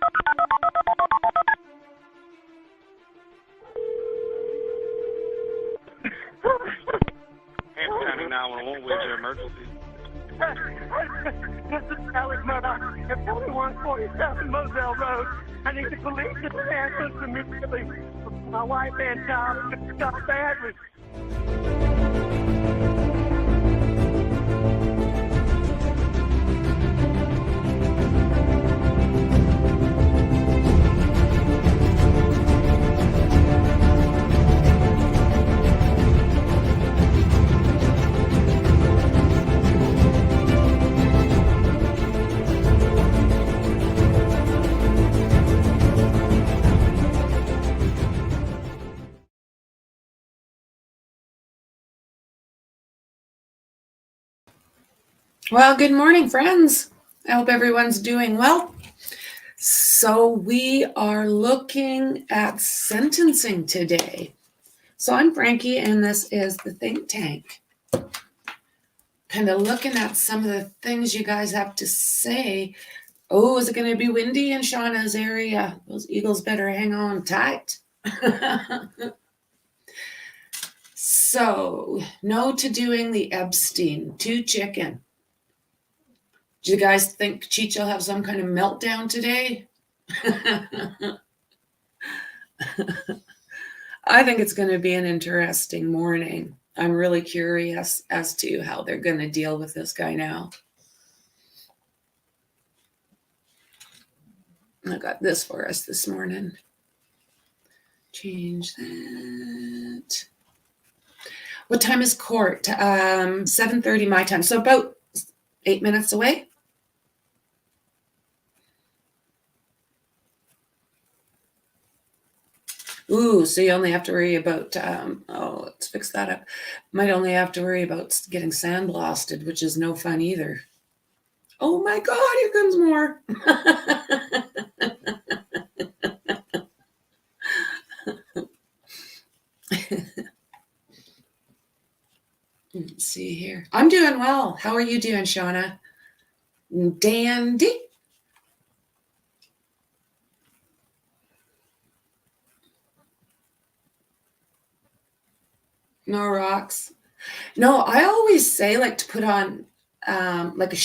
Hands County 911, where's your emergency? This is Alex Murdaugh at 4147 Moselle Road. I need the police to answer immediately. My wife and child are shot badly. Well, good morning, friends. I hope everyone's doing well. So we are looking at sentencing today. So I'm Franky, and this is the think tank. Kind of looking at some of the things you guys have to say. Oh, is it going to be windy in Shauna's area? Those eagles better hang on tight. So, no to doing the Epstein, to chicken. Do you guys think Cheech will have some kind of meltdown today? I think it's going to be an interesting morning. I'm really curious as to how they're going to deal with this guy now. I got this for us this morning. Change that. What time is court? 7:30 my time. So about 8 minutes away. Ooh, so you only have to worry about, let's fix that up. Might only have to worry about getting sandblasted, which is no fun either. Oh my God, here comes more. Let's see here. I'm doing well. How are you doing, Shauna? Dandy. No rocks. No, I always say like to put on like a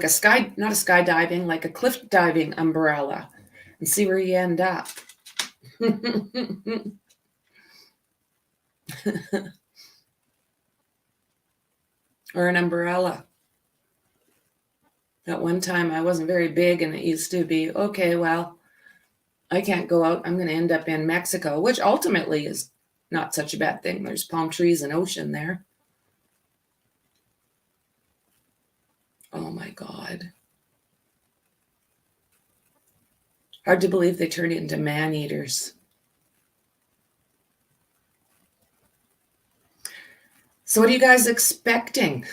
sky, not a skydiving, like a cliff diving umbrella, and see where you end up. Or an umbrella. At one time I wasn't very big, and it used to be, okay, well, I can't go out. I'm going to end up in Mexico, which ultimately is not such a bad thing. There's palm trees and ocean there. Oh my God. Hard to believe they turned into man-eaters. So what are you guys expecting?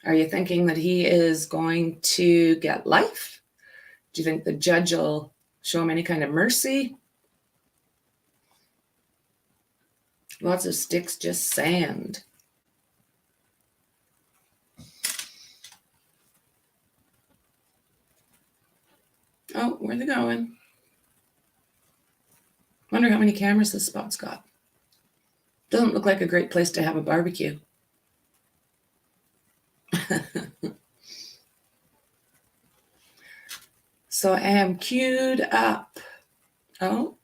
Are you thinking that he is going to get life? Do you think the judge will show him any kind of mercy? Lots of sticks, just sand. Oh, where are they going? Wonder how many cameras this spot's got. Doesn't look like a great place to have a barbecue. So I am queued up. Oh.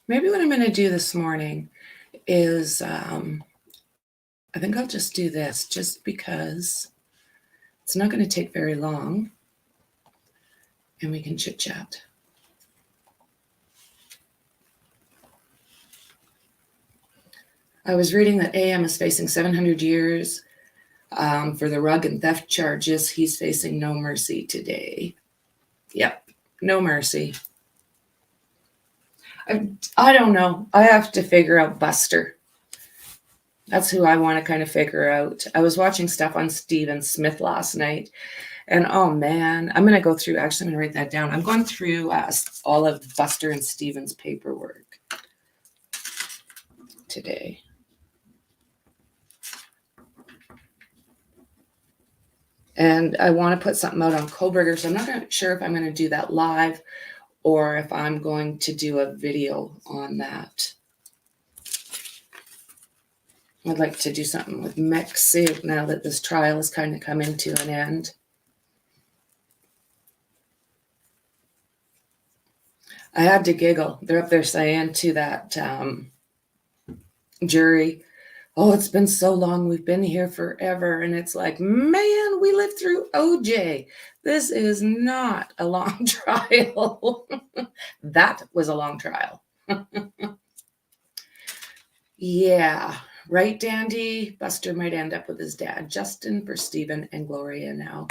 Maybe what I'm going to do this morning is, I think I'll just do this just because it's not going to take very long and we can chit chat. I was reading that AM is facing 700 years for the rug and theft charges. He's facing no mercy today. Yep, no mercy. I don't know. I have to figure out Buster. That's who I want to kind of figure out. I was watching stuff on Stephen Smith last night, and oh man, I'm going to go through, actually I'm going to write that down. I'm going through all of Buster and Stephen's paperwork today. And I want to put something out on Koberger, so I'm not sure if I'm going to do that live or if I'm going to do a video on that. I'd like to do something with mech soup now that this trial is kind of coming to an end. I had to giggle. They're up there saying to that jury, oh, it's been so long. We've been here forever. And it's like, man, we lived through OJ. This is not a long trial. That was a long trial. Yeah. Right, Dandy? Buster might end up with his dad. Justin for Stephen and Gloria now.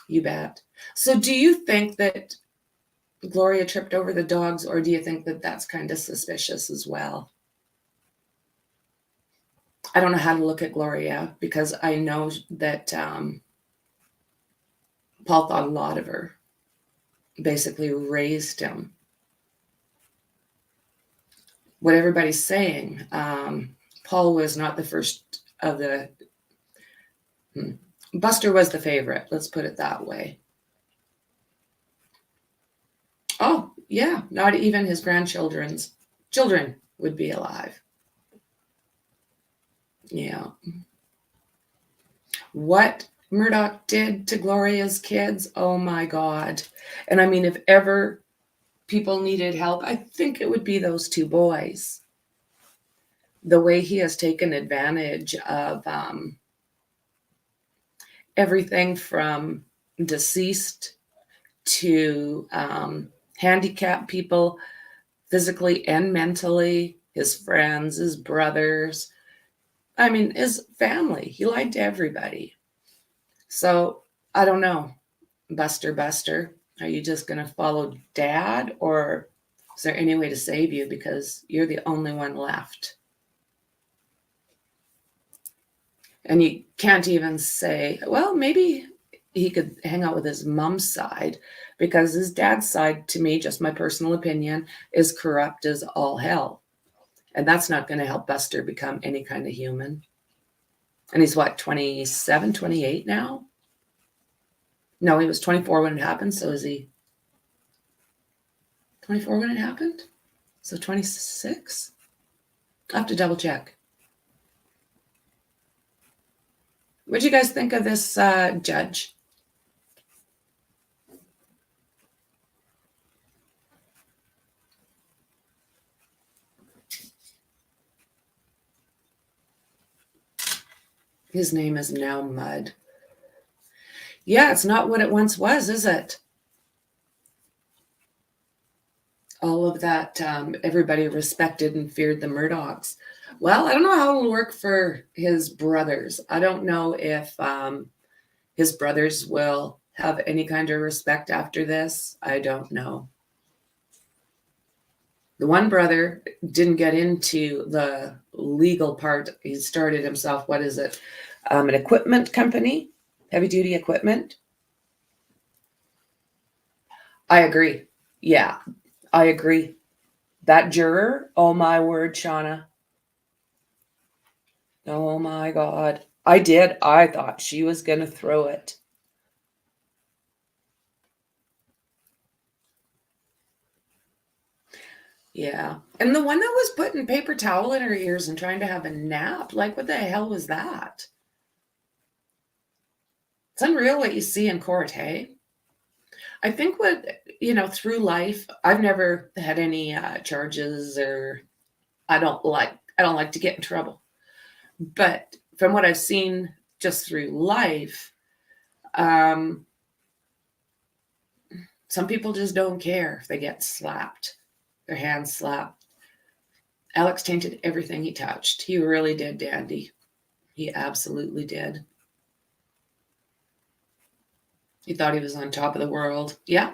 You bet. So do you think that Gloria tripped over the dogs, or do you think that that's kind of suspicious as well? I don't know how to look at Gloria because I know that Paul thought a lot of her, basically raised him. What everybody's saying, Paul was not the first of the... Buster was the favorite, let's put it that way. Oh, yeah, not even his grandchildren's children would be alive. Yeah. What Murdaugh did to Gloria's kids, oh my God. And I mean, if ever people needed help, I think it would be those two boys. The way he has taken advantage of everything from deceased to handicapped people, physically and mentally, his friends, his brothers, I mean, his family. He lied to everybody. So I don't know, Buster, are you just going to follow Dad, or is there any way to save you because you're the only one left? And you can't even say, well, maybe he could hang out with his mom's side, because his dad's side, to me, just my personal opinion, is corrupt as all hell. And that's not going to help Buster become any kind of human. And he's what, 27, 28 now? No, he was 24 when it happened. So is he 24 when it happened? So 26? I'll have to double check. What do you guys think of this judge? His name is now Mud. Yeah, it's not what it once was, is it? All of that, everybody respected and feared the Murdaughs. Well, I don't know how it'll work for his brothers. I don't know if his brothers will have any kind of respect after this. I don't know. The one brother didn't get into the legal part. He started himself, what is it? An equipment company, heavy duty equipment. I agree. Yeah, I agree. That juror, oh my word, Shauna. Oh my God. I thought she was going to throw it. Yeah. And the one that was putting paper towel in her ears and trying to have a nap, like what the hell was that? It's unreal what you see in court, hey? I think through life, I've never had any charges, or I don't like to get in trouble. But from what I've seen just through life, some people just don't care if they get slapped, their hands slapped. Alex tainted everything he touched. He really did, Dandy. He absolutely did. He thought he was on top of the world. Yeah.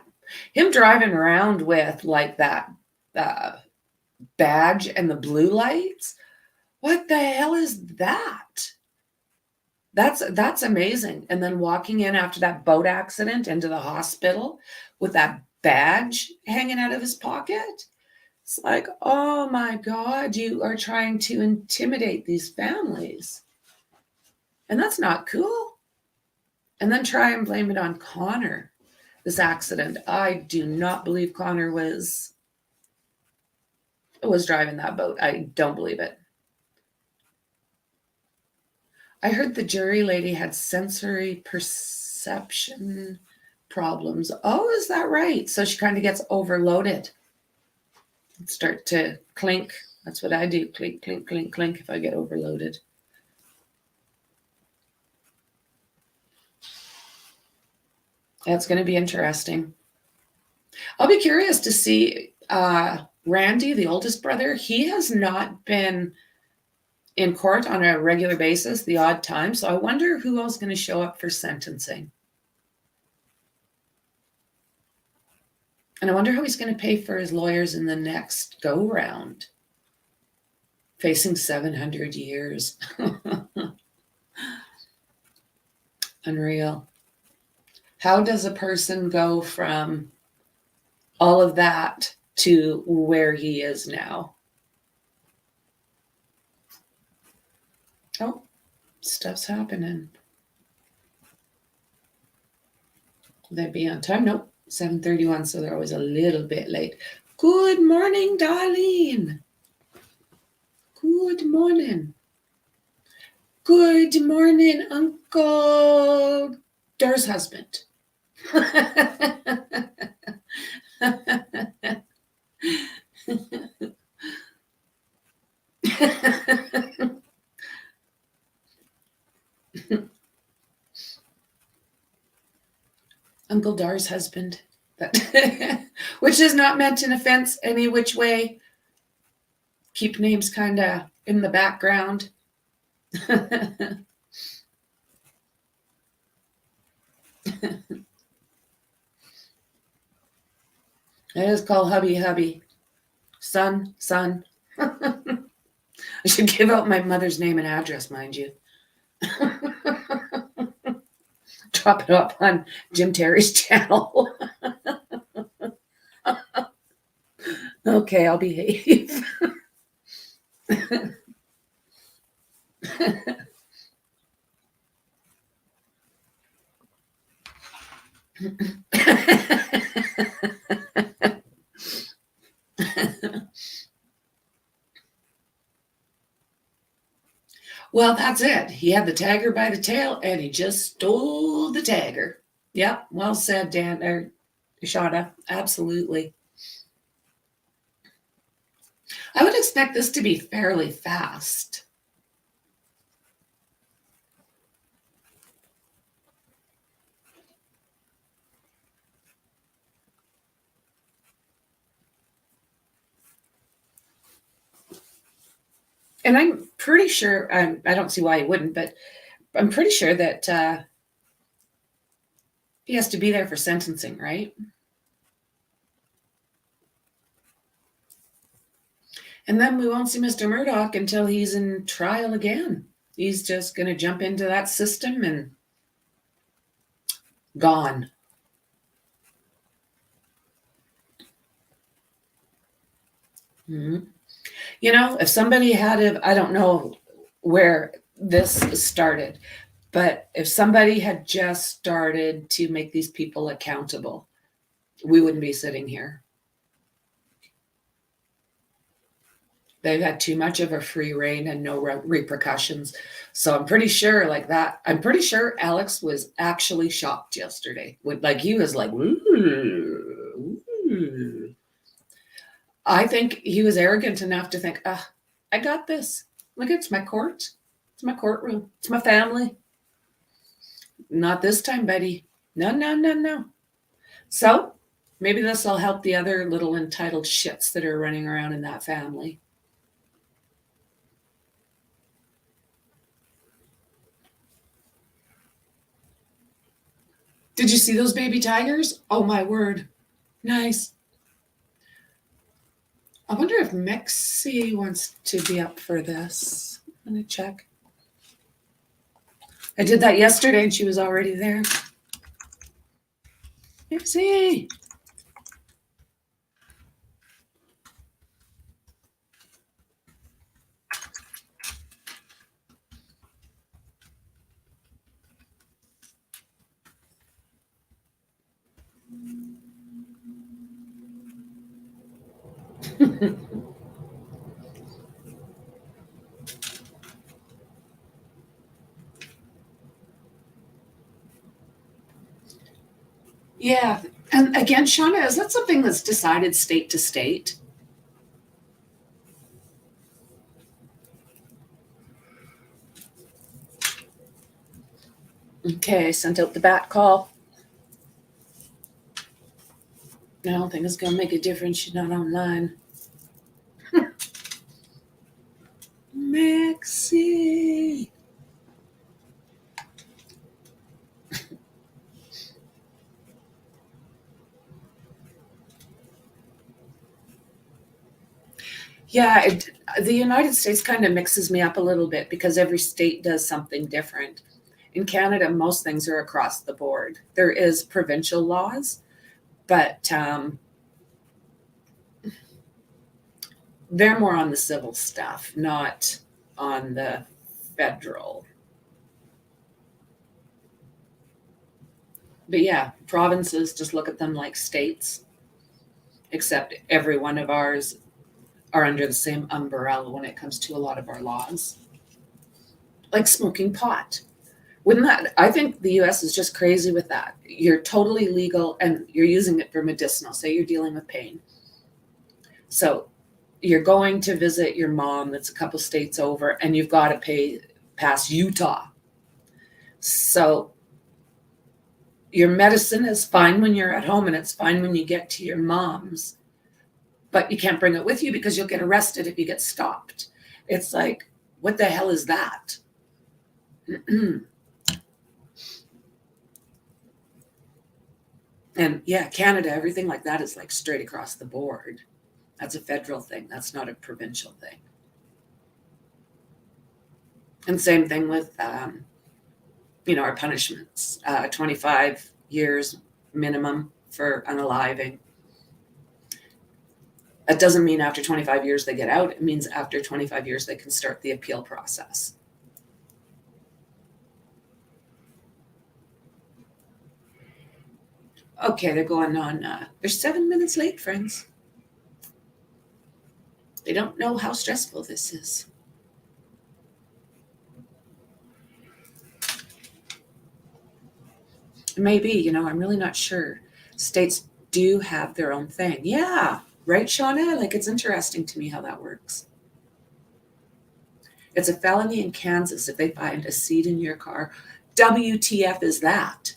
Him driving around with like that badge and the blue lights. What the hell is that? That's amazing. And then walking in after that boat accident into the hospital with that badge hanging out of his pocket. It's like, oh my God, you are trying to intimidate these families. And that's not cool. and then try and blame it on Connor, this accident. I do not believe Connor was driving that boat. I don't believe it. I heard the jury lady had sensory perception problems. Oh, is that right? So she kind of gets overloaded. Start to clink. That's what I do. Clink, clink, clink, clink if I get overloaded. That's going to be interesting. I'll be curious to see Randy, the oldest brother. He has not been in court on a regular basis, the odd time. So I wonder who else is going to show up for sentencing. And I wonder how he's going to pay for his lawyers in the next go round. Facing 700 years. Unreal. How does a person go from all of that to where he is now? Oh, stuff's happening. Will they be on time? Nope. 7:31, so they're always a little bit late. Good morning, Darlene. Good morning. Good morning, Uncle Dar's husband. Uncle Dar's husband, which is not meant in offense any which way. Keep names kind of in the background. I just call hubby. Son. I should give out my mother's name and address, mind you. Drop it up on Jim Terry's channel. Okay, I'll behave. Well, that's it. He had the tagger by the tail, and he just stole the tagger. Yep, well said, Dan or Shada. Absolutely. I would expect this to be fairly fast. And I'm pretty sure, I don't see why he wouldn't, but I'm pretty sure that he has to be there for sentencing, right? And then we won't see Mr. Murdaugh until he's in trial again. He's just going to jump into that system and gone. Mm-hmm. You know, if somebody I don't know where this started, but if somebody had just started to make these people accountable, we wouldn't be sitting here. They've had too much of a free reign and no repercussions. So I'm pretty sure I'm pretty sure Alex was actually shocked yesterday. He was like, ooh. I think he was arrogant enough to think, I got this. Look, it's my court. It's my courtroom. It's my family. Not this time, buddy. No. So maybe this will help the other little entitled shits that are running around in that family. Did you see those baby tigers? Oh, my word. Nice. I wonder if Mexi wants to be up for this. I'm going to check. I did that yesterday and she was already there. Mexi. Yeah. And again, Shauna, is that something that's decided state to state? Okay, I sent out the bat call. I don't think it's going to make a difference. She's not online. Maxie. Yeah, the United States kind of mixes me up a little bit because every state does something different. In Canada, most things are across the board. There is provincial laws, but they're more on the civil stuff, not on the federal. But yeah, provinces, just look at them like states, except every one of ours are under the same umbrella when it comes to a lot of our laws. Like smoking pot. Wouldn't that, I think the US is just crazy with that. You're totally legal and you're using it for medicinal. Say you're dealing with pain. So you're going to visit your mom that's a couple states over and you've got to pass Utah. So your medicine is fine when you're at home and it's fine when you get to your mom's, but you can't bring it with you because you'll get arrested if you get stopped. It's like, what the hell is that? And yeah, Canada, everything like that is like straight across the board. That's a federal thing. That's not a provincial thing. And same thing with, our punishments. 25 years minimum for unaliving. That doesn't mean after 25 years they get out. It means after 25 years they can start the appeal process. Okay, they're going on. They're 7 minutes late, friends. They don't know how stressful this is. Maybe, I'm really not sure. States do have their own thing. Yeah, right, Shauna? Like, it's interesting to me how that works. It's a felony in Kansas if they find a seed in your car. WTF is that?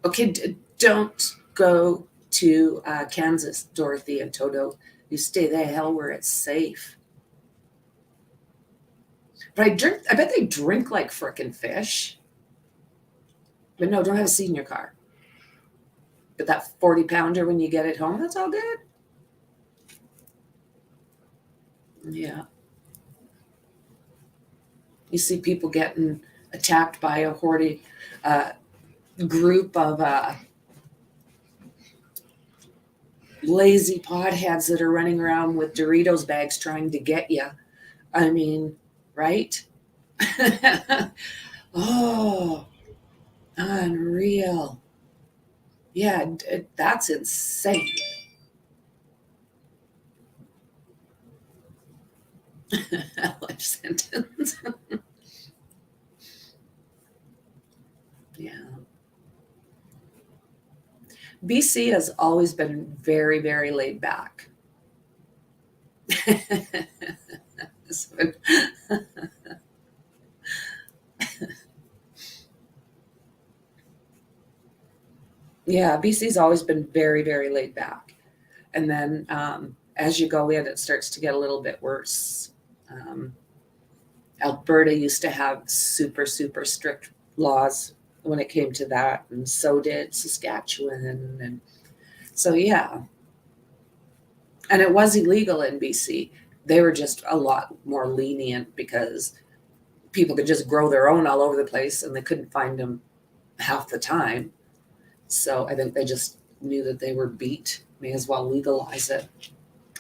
Okay, don't go to Kansas, Dorothy and Toto. You stay the hell where it's safe. But I bet they drink like frickin' fish. But no, don't have a seed in your car. But that 40-pounder when you get it home, that's all good. Yeah. You see people getting attacked by a hordy group of lazy potheads that are running around with Doritos bags trying to get you. I mean, right? Oh, unreal. Yeah, that's insane. Life sentence. Yeah. BC has always been very, very laid back. Yeah, BC's always been very, very laid back. And then as you go in, it starts to get a little bit worse. Alberta used to have super, super strict laws when it came to that, and so did Saskatchewan. And so, yeah. And it was illegal in BC. They were just a lot more lenient because people could just grow their own all over the place and they couldn't find them half the time. So I think they just knew that they were beat, may as well legalize it.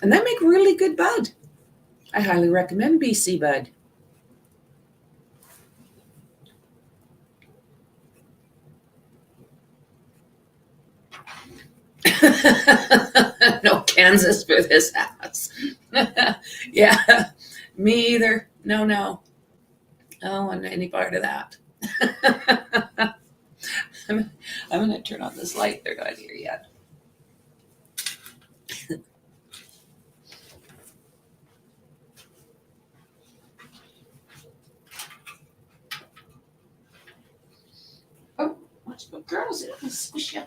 And they make really good bud. I highly recommend BC bud. No, Kansas for this house. Yeah, me either. No. I don't want any part of that. I'm going to turn on this light. They're not here yet. Oh, watch my girls. It will squish you.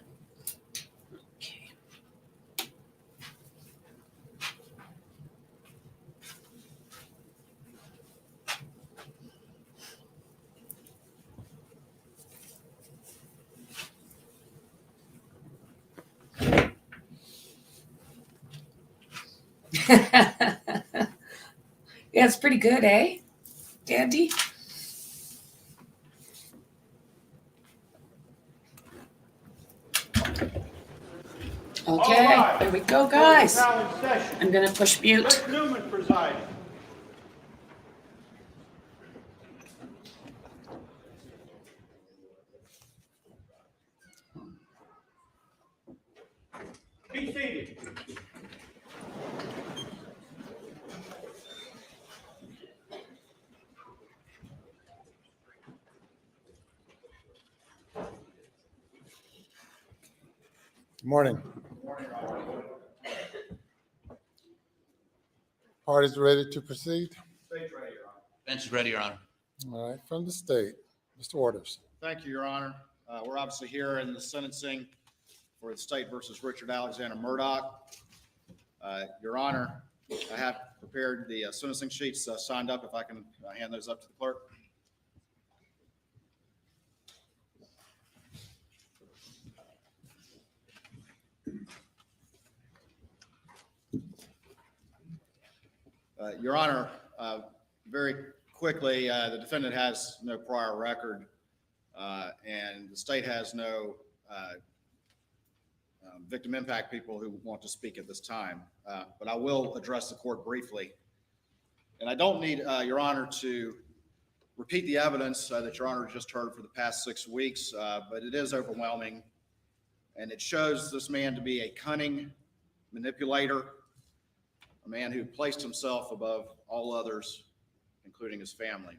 Okay. Yeah, it's pretty good, eh, Dandy? Okay, right. there we go, guys. Session. I'm gonna push mute. Rick Newman presiding. Be seated. Good morning. Parties ready to proceed? State's ready, Your Honor. Bench is ready, Your Honor. All right, from the state, Mr. Waters. Thank you, Your Honor. We're obviously here in the sentencing for the state versus Richard Alexander Murdaugh. Your Honor, I have prepared the sentencing sheets signed up. If I can hand those up to the clerk. Your Honor, very quickly, the defendant has no prior record, and the state has no victim impact people who want to speak at this time. But I will address the court briefly. And I don't need, Your Honor, to repeat the evidence that Your Honor just heard for the past 6 weeks, but it is overwhelming. And it shows this man to be a cunning manipulator, a man who placed himself above all others, including his family.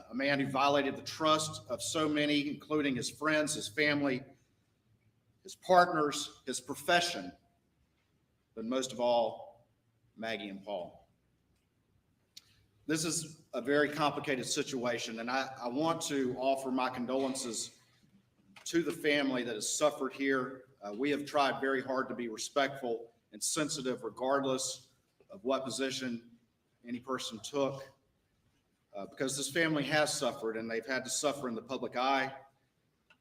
A man who violated the trust of so many, including his friends, his family, his partners, his profession, but most of all, Maggie and Paul. This is a very complicated situation, and I want to offer my condolences to the family that has suffered here. We have tried very hard to be respectful and sensitive regardless of what position any person took, because this family has suffered and they've had to suffer in the public eye.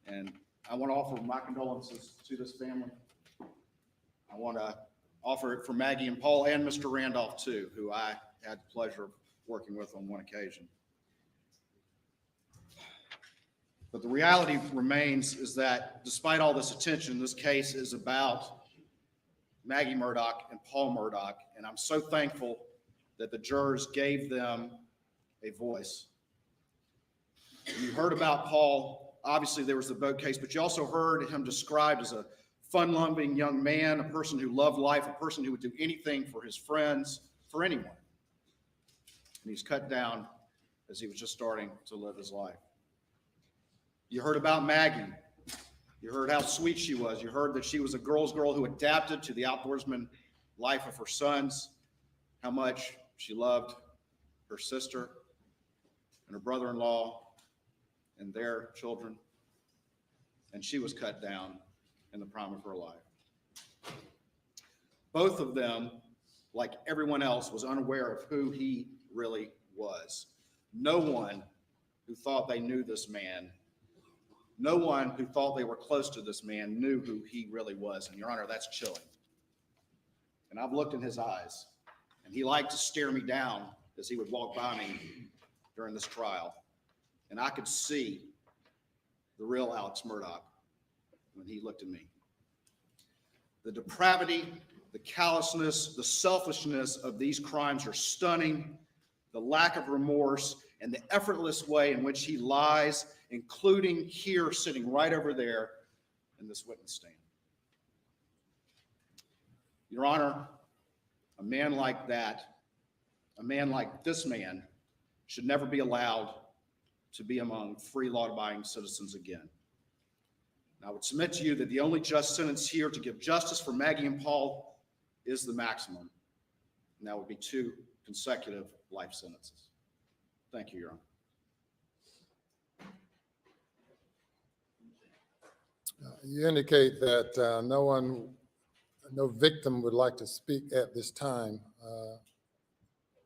And I want to offer my condolences to this family. I want to offer it for Maggie and Paul and Mr. Randolph too, who I had the pleasure of working with on one occasion. But the reality remains is that despite all this attention, this case is about Maggie Murdaugh and Paul Murdaugh, and I'm so thankful that the jurors gave them a voice. You heard about Paul. Obviously, there was the boat case, but you also heard him described as a fun-loving young man, a person who loved life, a person who would do anything for his friends, for anyone. And he's cut down as he was just starting to live his life. You heard about Maggie. You heard how sweet she was. You heard that she was a girl's girl who adapted to the outdoorsman life of her sons, how much she loved her sister and her brother-in-law and their children. And she was cut down in the prime of her life. Both of them, like everyone else, was unaware of who he really was. No one who thought they knew this man, no one who thought they were close to this man knew who he really was. And Your Honor, that's chilling. And I've looked in his eyes, and he liked to stare me down as he would walk by me during this trial. And I could see the real Alex Murdaugh when he looked at me. The depravity, the callousness, the selfishness of these crimes are stunning. The lack of remorse and the effortless way in which he lies, including here sitting right over there in this witness stand. Your Honor, A man like that, a man like this man, should never be allowed to be among free law-abiding citizens again. And I would submit to you that the only just sentence here to give justice for Maggie and Paul is the maximum, and that would be 2 consecutive life sentences. Thank you, Your Honor. You indicate that no victim would like to speak at this time.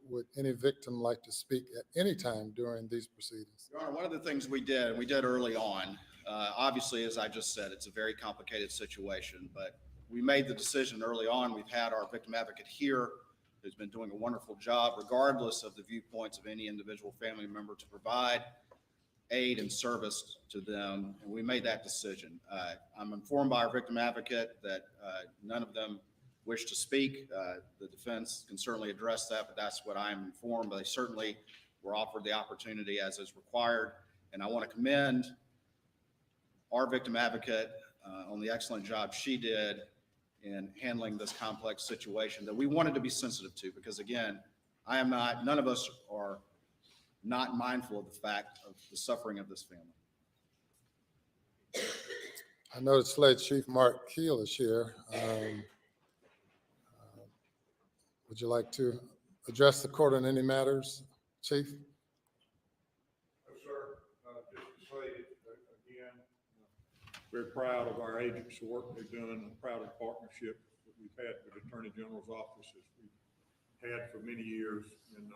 Would any victim like to speak at any time during these proceedings? Your Honor, one of the things we did early on, obviously, as I just said, it's a very complicated situation, but we made the decision early on. We've had our victim advocate here who's been doing a wonderful job, regardless of the viewpoints of any individual family member, to provide aid and service to them, and we made that decision. I'm informed by our victim advocate that none of them wish to speak. The defense can certainly address that, but that's what I'm informed. But they certainly were offered the opportunity as is required, and I want to commend our victim advocate on the excellent job she did in handling this complex situation that we wanted to be sensitive to, because again, none of us are not mindful of the fact of the suffering of this family. I noticed Sled Chief Mark Keel is here. Would you like to address the court on any matters, Chief? Yes, sir. Just to say, again, very proud of our agents, the work they've done, and proud of the partnership that we've had with the Attorney General's office as we've had for many years. And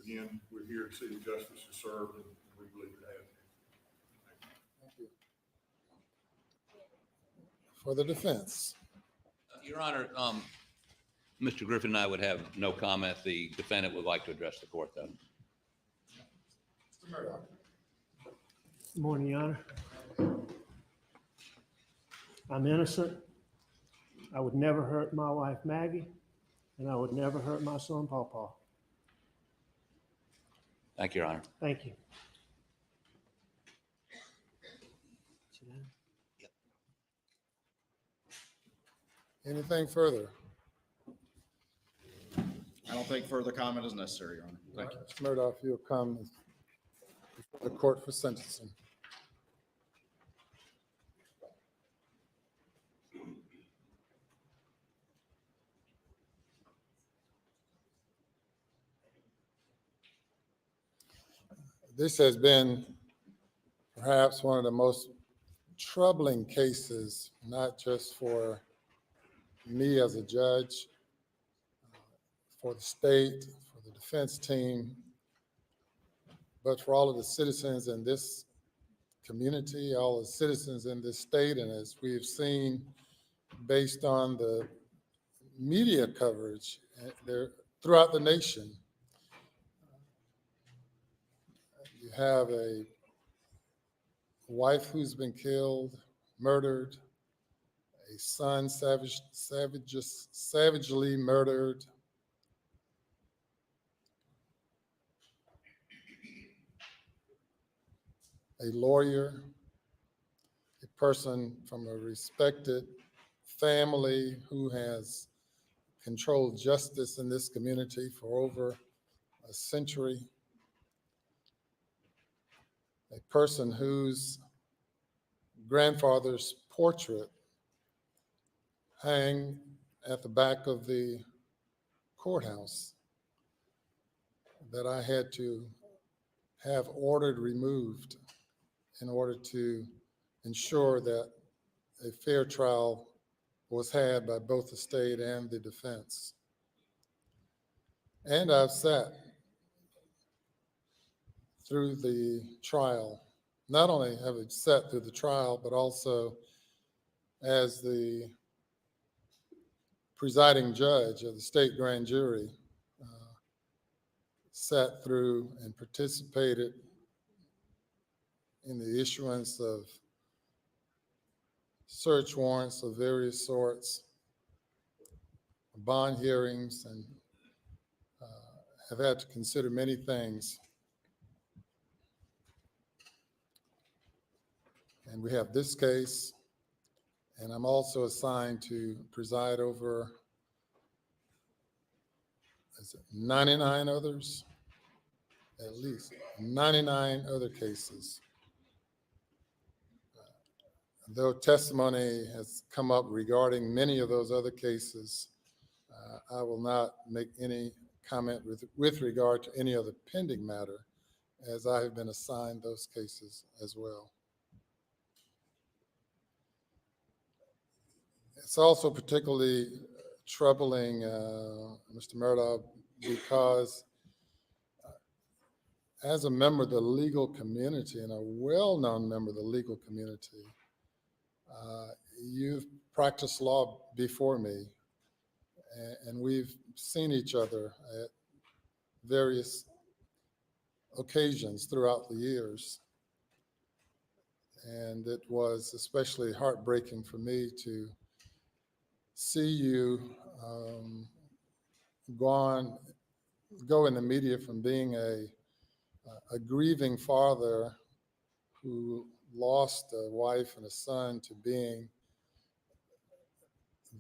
again, we're here to see that justice is served, and we believe it has. Thank you. For the defense. Your Honor, Mr. Griffin and I would have no comment. The defendant would like to address the court, though. Mr. Murdaugh. Good morning, Your Honor. I'm innocent. I would never hurt my wife, Maggie, and I would never hurt my son, Paw. Thank you, Your Honor. Thank you. Anything further? I don't think further comment is necessary, Your Honor. Thank you. Mr. Murdaugh, if you'll come before the court for sentencing. This has been perhaps one of the most troubling cases, not just for me as a judge, for the state, for the defense team, but for all of the citizens in this community, all the citizens in this state, and as we've seen based on the media coverage throughout the nation. You have a wife who's been killed, murdered, a son savagely murdered, a lawyer, a person from a respected family who has controlled justice in this community for over a century, a person whose grandfather's portrait hang at the back of the courthouse that I had to have ordered removed in order to ensure that a fair trial was had by both the state and the defense. And I've sat through the trial. Not only have I sat through the trial, but also as the presiding judge of the state grand jury, sat through and participated in the issuance of search warrants of various sorts, bond hearings, and have had to consider many things. And we have this case, and I'm also assigned to preside over is it 99 others? At least 99 other cases. Though testimony has come up regarding many of those other cases, I will not make any comment with regard to any other pending matter, as I have been assigned those cases as well. It's also particularly troubling, Mr. Murdaugh, because as a member of the legal community and a well-known member of the legal community, you've practiced law before me, and we've seen each other at various occasions throughout the years. And it was especially heartbreaking for me to see you go in the media from being a grieving father who lost a wife and a son to being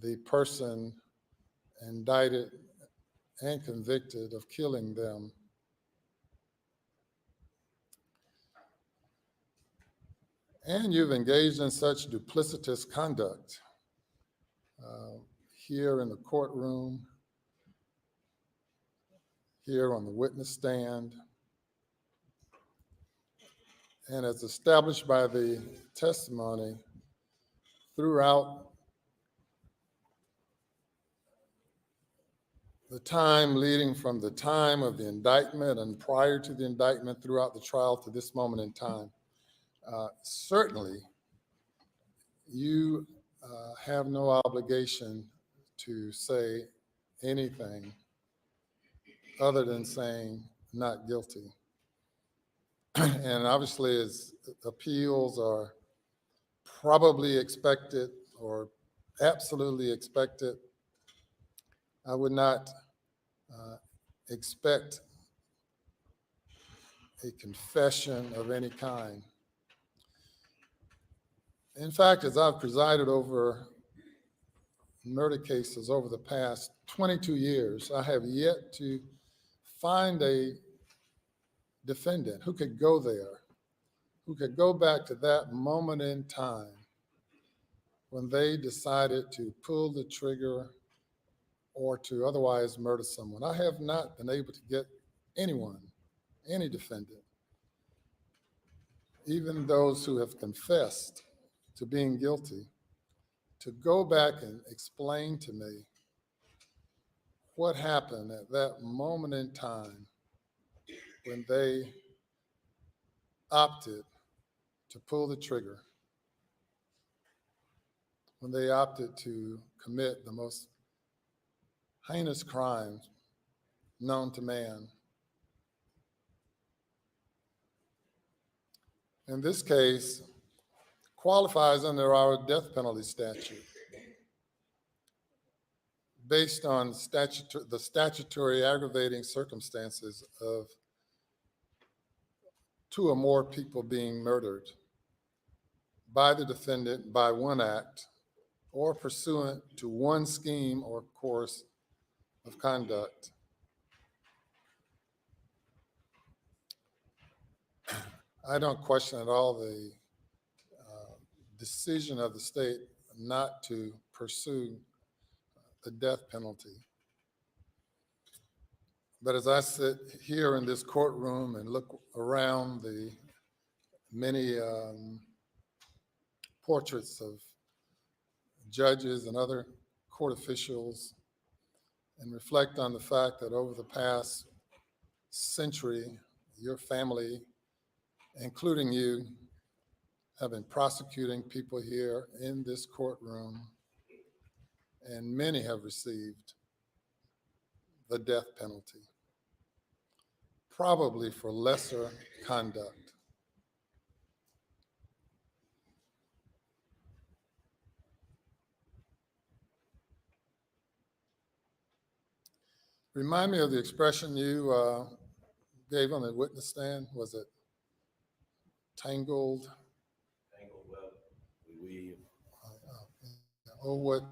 the person indicted and convicted of killing them. And you've engaged in such duplicitous conduct here in the courtroom, here on the witness stand, and as established by the testimony throughout the time leading from the time of the indictment and prior to the indictment throughout the trial to this moment in time. Certainly, you have no obligation to say anything other than saying not guilty. And obviously, as appeals are probably expected or absolutely expected, I would not expect a confession of any kind. In fact, as I've presided over murder cases over the past 22 years, I have yet to find a defendant who could go there, who could go back to that moment in time when they decided to pull the trigger or to otherwise murder someone. I have not been able to get anyone, any defendant, even those who have confessed to being guilty, to go back and explain to me what happened at that moment in time when they opted to pull the trigger, when they opted to commit the most heinous crimes known to man. In this case, qualifies under our death penalty statute based on the statutory aggravating circumstances of 2 or more people being murdered by the defendant by one act or pursuant to one scheme or course of conduct. I don't question at all the decision of the state not to pursue the death penalty. But as I sit here in this courtroom and look around the many portraits of judges and other court officials and reflect on the fact that over the past century, your family, including you, have been prosecuting people here in this courtroom, and many have received the death penalty, probably for lesser conduct. Remind me of the expression you gave on the witness stand. Was it tangled? Tangled web, we weave. Oh, what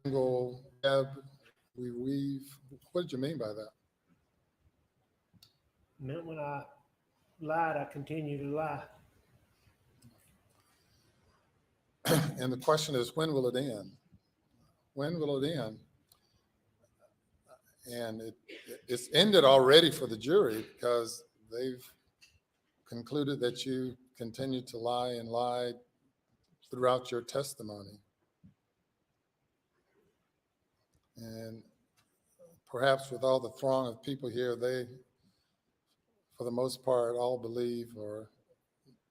tangled web we weave. What did you mean by that? meant when I lied, I continue to lie. And the question is, when will it end? When will it end? And it's ended already for the jury because they've concluded that you continued to lie and lied throughout your testimony. And perhaps with all the throng of people here, they, for the most part, all believe, or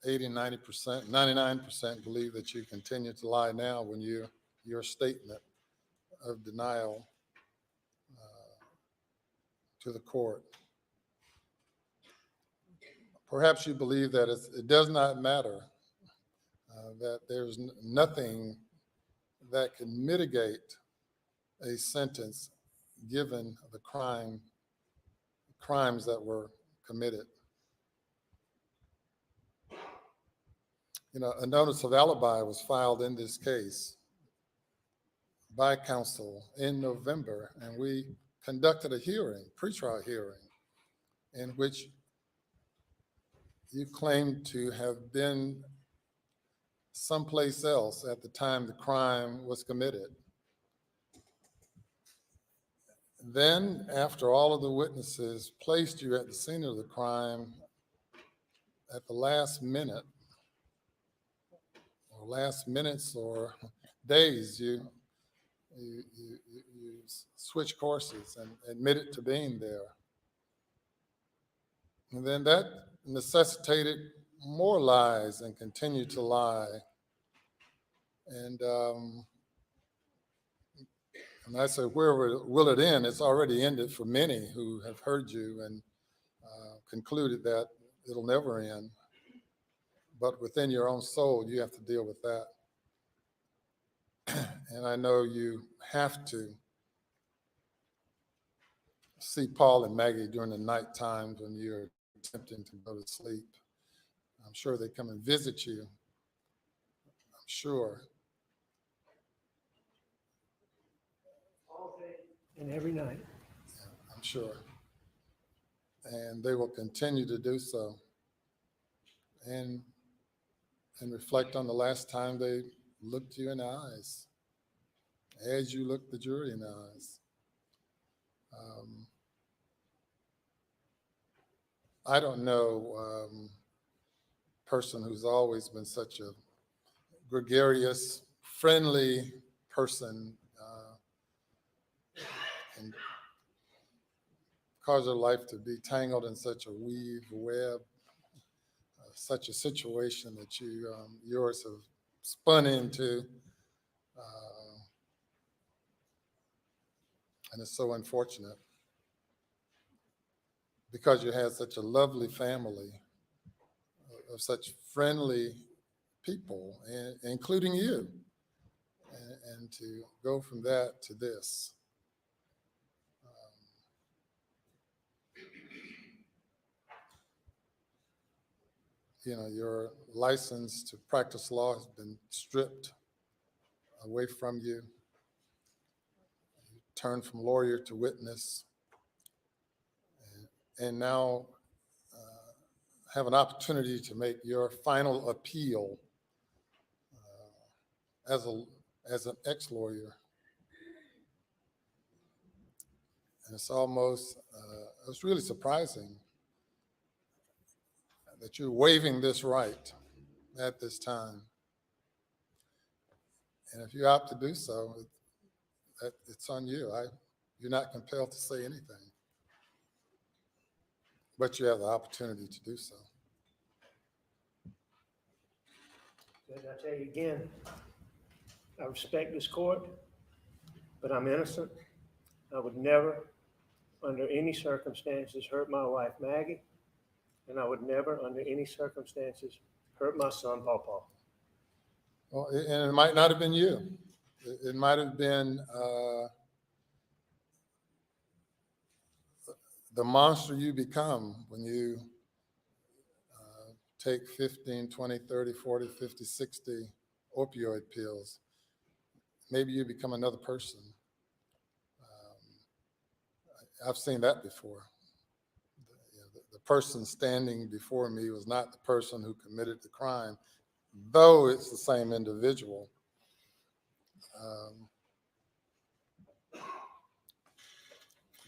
80, 90%, 99% believe that you continue to lie now when your statement of denial to the court. Perhaps you believe that it does not matter, that there's nothing that can mitigate a sentence given the crimes that were committed. You know, a notice of alibi was filed in this case by counsel in November, and we conducted a hearing, pretrial hearing, in which you claimed to have been someplace else at the time the crime was committed. Then, after all of the witnesses placed you at the scene of the crime, at the last minute, or last minutes or days, you switch courses and admitted to being there. And then that necessitated more lies and continued to lie. And I said, where will it end? It's already ended for many who have heard you and concluded that it'll never end. But within your own soul, you have to deal with that. And I know you have to see Paul and Maggie during the night times when you're attempting to go to sleep. I'm sure they come and visit you. I'm sure. All day and every night. Yeah, I'm sure. And they will continue to do so. And reflect on the last time they looked you in the eyes, as you looked the jury in the eyes. I don't know person who's always been such a gregarious, friendly person and cause their life to be tangled in such a web, such a situation that yours have spun into. And it's so unfortunate because you had such a lovely family of such friendly people, including you, and to go from that to this. You know, your license to practice law has been stripped away from you. You turned from lawyer to witness, and now have an opportunity to make your final appeal as an ex-lawyer. And it's almost, it's really surprising that you're waiving this right at this time. And if you opt to do so, it's on you. You're not compelled to say anything, but you have the opportunity to do so. As I tell you again, I respect this court, but I'm innocent. I would never, under any circumstances, hurt my wife, Maggie, and I would never, under any circumstances, hurt my son, Paul. Well, and it might not have been you. It might have been the monster you become when you take 15, 20, 30, 40, 50, 60 opioid pills. Maybe you become another person. I've seen that before. The person standing before me was not the person who committed the crime, though it's the same individual.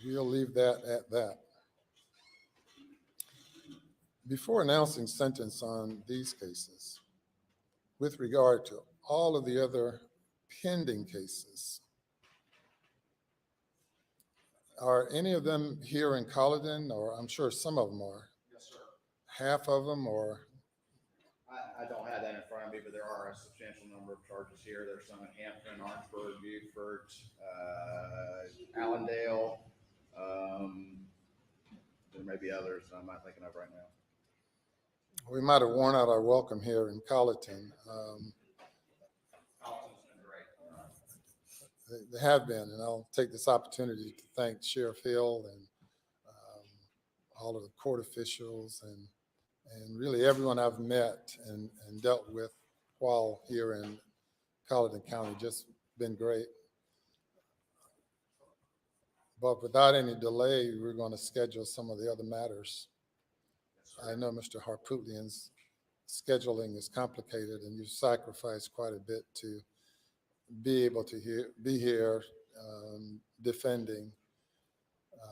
We'll leave that at that. Before announcing sentence on these cases, with regard to all of the other pending cases, are any of them here in Colleton, or I'm sure some of them are? Yes, sir. Half of them, or? I don't have that in front of me, but there are a substantial number of charges here. There's some in Hampton, Orangeburg, Beaufort, Allendale. There may be others I'm not thinking of right now. We might have worn out our welcome here in Colleton. They have been, and I'll take this opportunity to thank Sheriff Hill and all of the court officials and really everyone I've met and dealt with while here in Colleton County. Just been great. But without any delay, we're going to schedule some of the other matters. I know Mr. Harpootlian's scheduling is complicated, and you've sacrificed quite a bit to be able to be here defending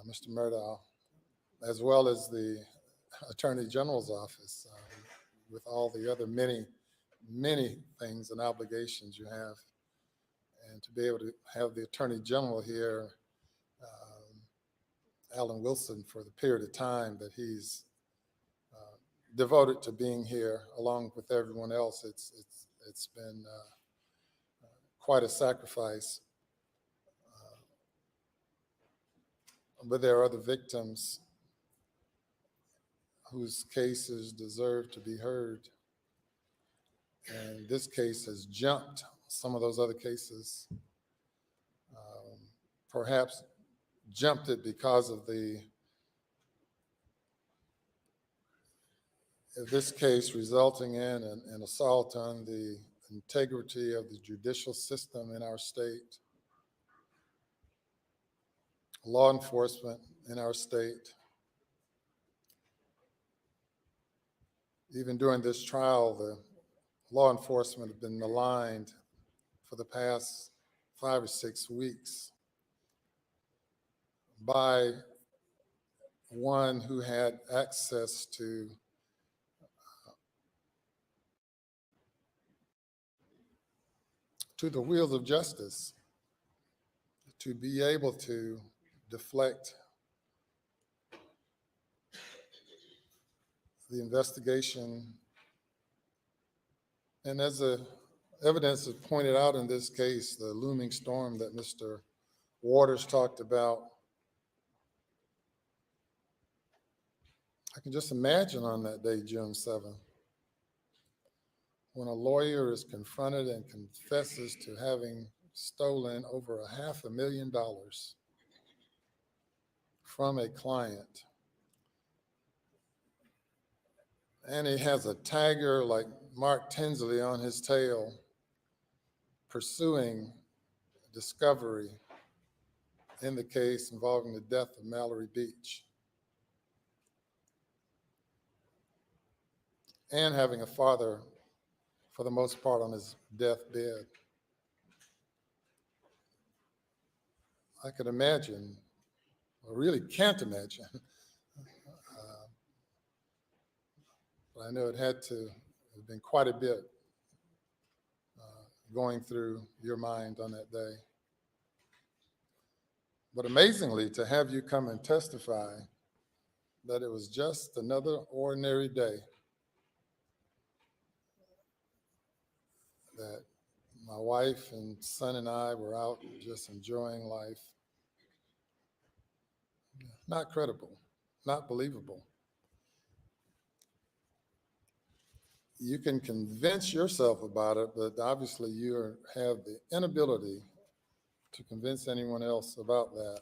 Mr. Murdaugh, as well as the Attorney General's office, with all the other many things and obligations you have. And to be able to have the Attorney General here, Alan Wilson, for the period of time that he's devoted to being here along with everyone else, it's been quite a sacrifice. But there are other victims whose cases deserve to be heard. And this case has jumped some of those other cases, perhaps jumped it because of this case resulting in an assault on the integrity of the judicial system in our state, law enforcement in our state. Even during this trial, the law enforcement have been maligned for the past 5 or 6 weeks by one who had access to the wheels of justice, to be able to deflect the investigation. And as the evidence is pointed out in this case, the looming storm that Mr. Waters talked about, I can just imagine on that day, June 7th, when a lawyer is confronted and confesses to having stolen over $500,000 from a client. And he has a tiger like Mark Tinsley on his tail, pursuing discovery in the case involving the death of Mallory Beach. And having a father, for the most part, on his deathbed. I could imagine, or really can't imagine, but I know it had to have been quite a bit going through your mind on that day. But amazingly, to have you come and testify that it was just another ordinary day, that my wife and son and I were out just enjoying life. Not credible, not believable. You can convince yourself about it, but obviously you have the inability to convince anyone else about that.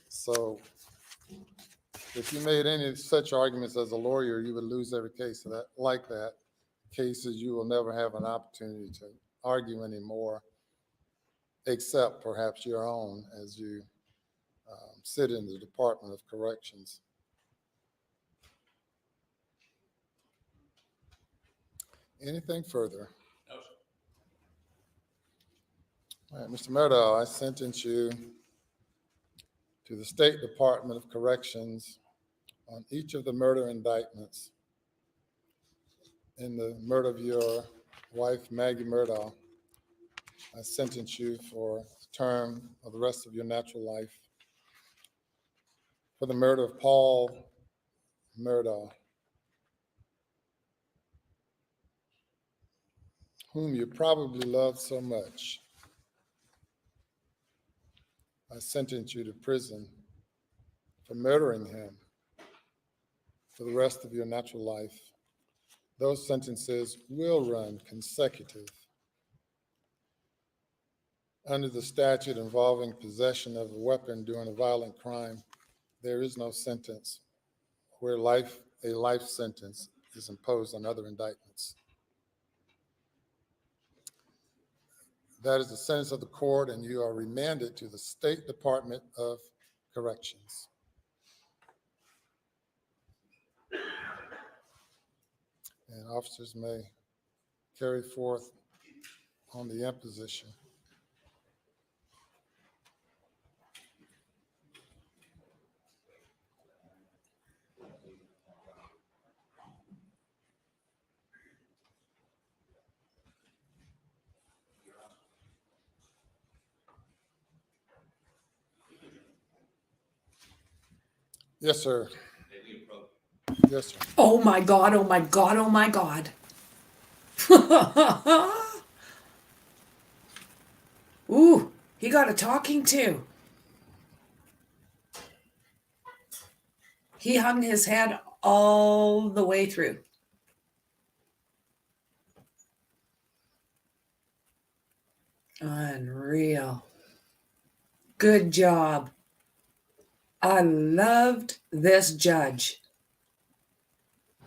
So if you made any such arguments as a lawyer, you would lose every case of that, like that. Cases you will never have an opportunity to argue anymore, except perhaps your own as you sit in the Department of Corrections. Anything further? No, sir. All right, Mr. Murdaugh, I sentence you to the State Department of Corrections on each of the murder indictments in the murder of your wife, Maggie Murdaugh. I sentence you for the term of the rest of your natural life for the murder of Paul Murdaugh, whom you probably love so much. I sentence you to prison for murdering him for the rest of your natural life. Those sentences will run consecutive. Under the statute involving possession of a weapon during a violent crime, there is no sentence where a life sentence is imposed on other indictments. That is the sentence of the court, and you are remanded to the State Department of Corrections. And officers may carry forth on the imposition. Yes, sir. Yes, sir. Oh my God, oh my God, oh my God. Ooh, he got a talking to. He hung his head all the way through. Unreal. Good job. I loved this judge.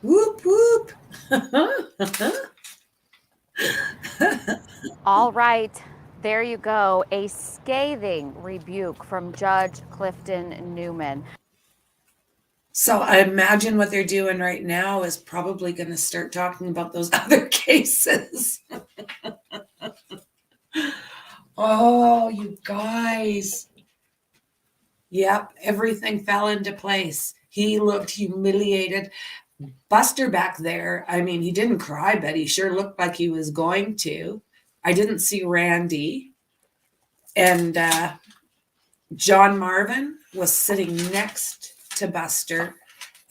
Whoop, whoop. All right, there you go. A scathing rebuke from Judge Clifton Newman. So I imagine what they're doing right now is probably going to start talking about those other cases. Oh, you guys. Yep, everything fell into place. He looked humiliated. Buster back there, I mean, he didn't cry, but he sure looked like he was going to. I didn't see Randy. And John Marvin was sitting next to Buster.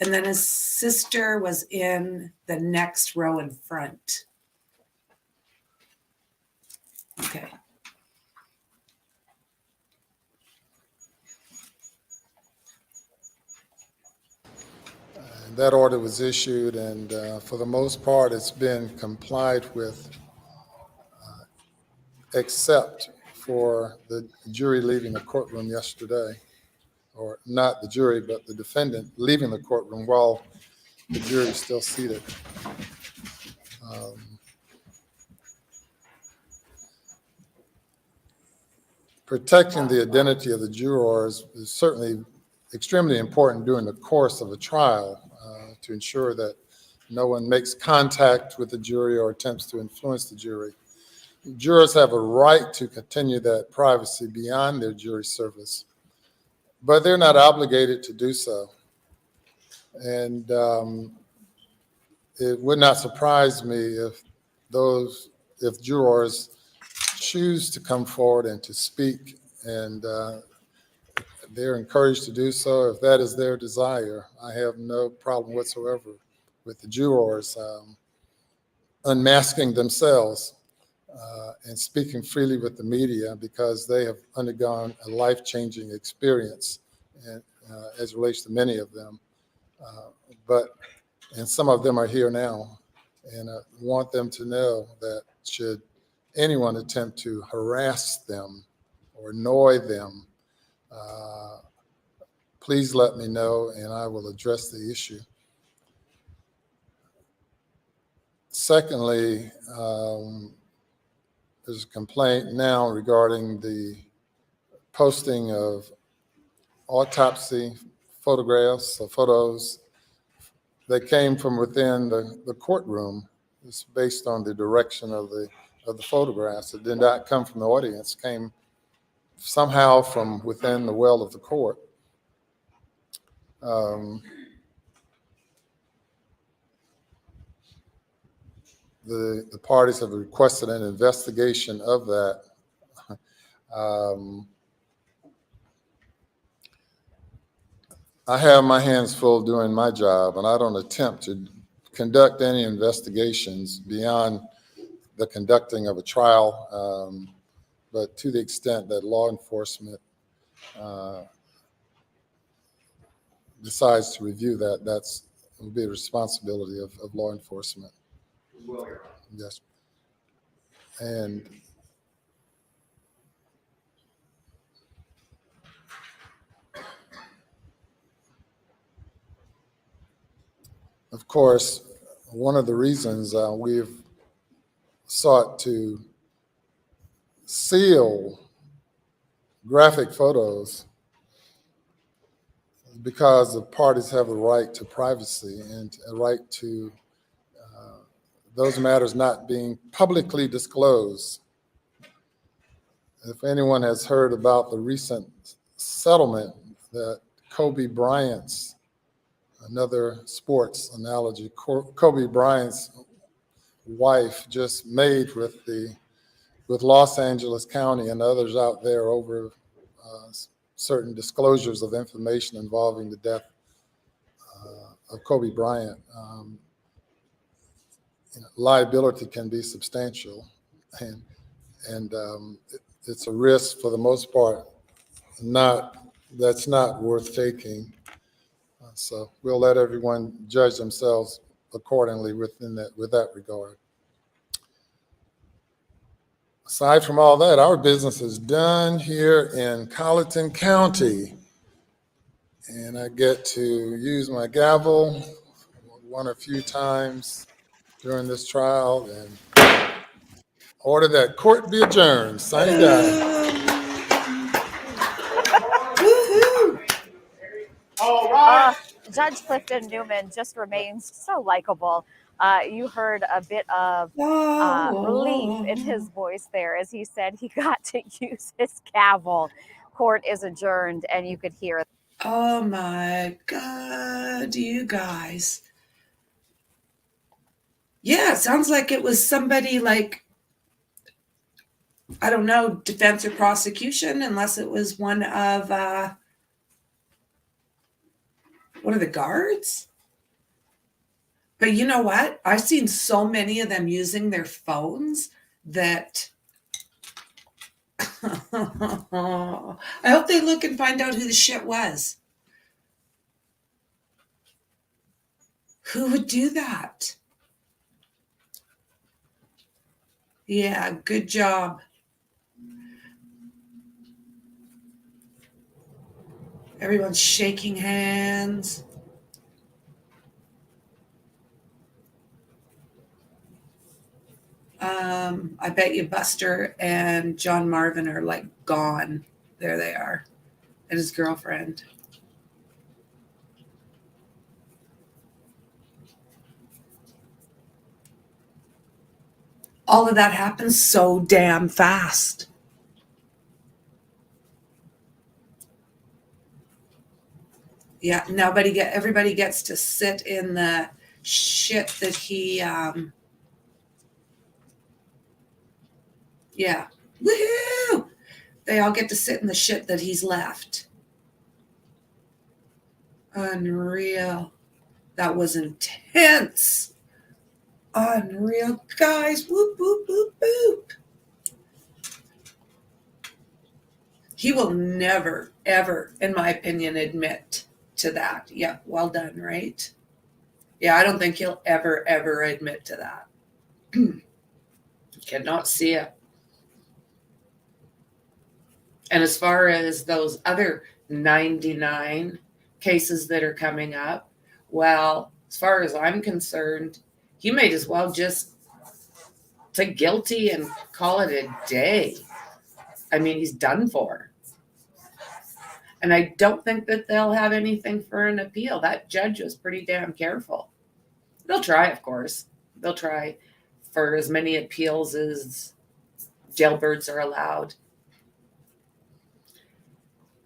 And then his sister was in the next row in front. Okay. That order was issued, and for the most part, it's been complied with, except for the jury leaving the courtroom yesterday, or not the jury, but the defendant leaving the courtroom while the jury is still seated. Protecting the identity of the jurors is certainly extremely important during the course of a trial to ensure that no one makes contact with the jury or attempts to influence the jury. Jurors have a right to continue that privacy beyond their jury service, but they're not obligated to do so. And it would not surprise me if jurors choose to come forward and to speak, and they're encouraged to do so if that is their desire. I have no problem whatsoever with the jurors unmasking themselves and speaking freely with the media, because they have undergone a life-changing experience as it relates to many of them. And some of them are here now, and I want them to know that should anyone attempt to harass them or annoy them, please let me know and I will address the issue. Secondly, there's a complaint now regarding the posting of autopsy photographs or photos that came from within the courtroom It's based on the direction of the photographs. It did not come from the audience, came somehow from within the well of the court. The parties have requested an investigation of that. I have my hands full doing my job, and I don't attempt to conduct any investigations beyond the conducting of a trial, but to the extent that law enforcement decides to review that, that's will be the responsibility of law enforcement. Well, Your Honor. Yes. And of course, one of the reasons we've sought to seal graphic photos is because the parties have a right to privacy and a right to those matters not being publicly disclosed. If anyone has heard about the recent settlement that Kobe Bryant's, another sports analogy, Kobe Bryant's wife just made with Los Angeles County and others out there over certain disclosures of information involving the death of Kobe Bryant. Liability can be substantial, and it's a risk for the most part that's not worth taking. So we'll let everyone judge themselves accordingly with that regard. Aside from all that, our business is done here in Colleton County, and I get to use my gavel one or few times during this trial and order that court be adjourned. Signing out. Woohoo! All right. Judge Clifton Newman just remains so likable. You heard a bit of relief in his voice there as he said he got to use his gavel. Court is adjourned, and you could hear. Oh my God, you guys. Yeah, it sounds like it was somebody like, I don't know, defense or prosecution, unless it was one of the guards. But you know what? I've seen so many of them using their phones that I hope they look and find out who the shit was. Who would do that? Yeah, good job. Everyone's shaking hands. I bet you Buster and John Marvin are like gone. There they are. And his girlfriend. All of that happens so damn fast. Yeah, everybody gets to sit in the shit that he, yeah, woohoo! They all get to sit in the shit that he's left. Unreal. That was intense. Unreal, guys. Whoop, whoop, whoop, whoop. He will never, ever, in my opinion, admit to that. Yeah, well done, right? Yeah, I don't think he'll ever, ever admit to that. Cannot see it. And as far as those other 99 cases that are coming up, well, as far as I'm concerned, he might as well just take guilty and call it a day. I mean, he's done for. And I don't think that they'll have anything for an appeal. That judge was pretty damn careful. They'll try, of course. They'll try. for as many appeals as jailbirds are allowed.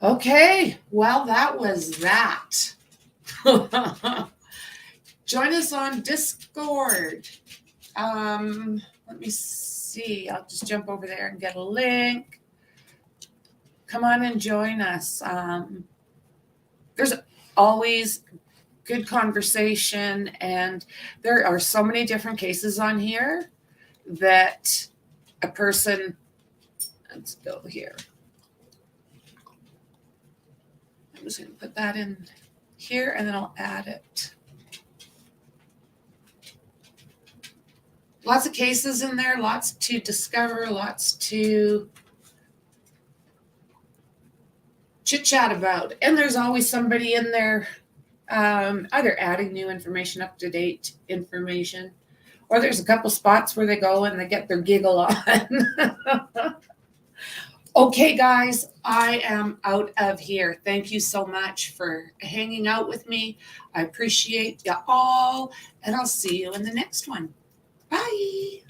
Okay, well, that was that. Join us on Discord. Let me see. I'll just jump over there and get a link. Come on and join us. There's always good conversation, and there are so many different cases on here that a person, let's go here. I'm just going to put that in here and then I'll add it. Lots of cases in there, lots to discover, lots to chit chat about. And there's always somebody in there either adding new information, up to date information, or there's a couple spots where they go and they get their giggle on. Okay, guys, I am out of here. Thank you so much for hanging out with me. I appreciate you all, and I'll see you in the next one. Bye.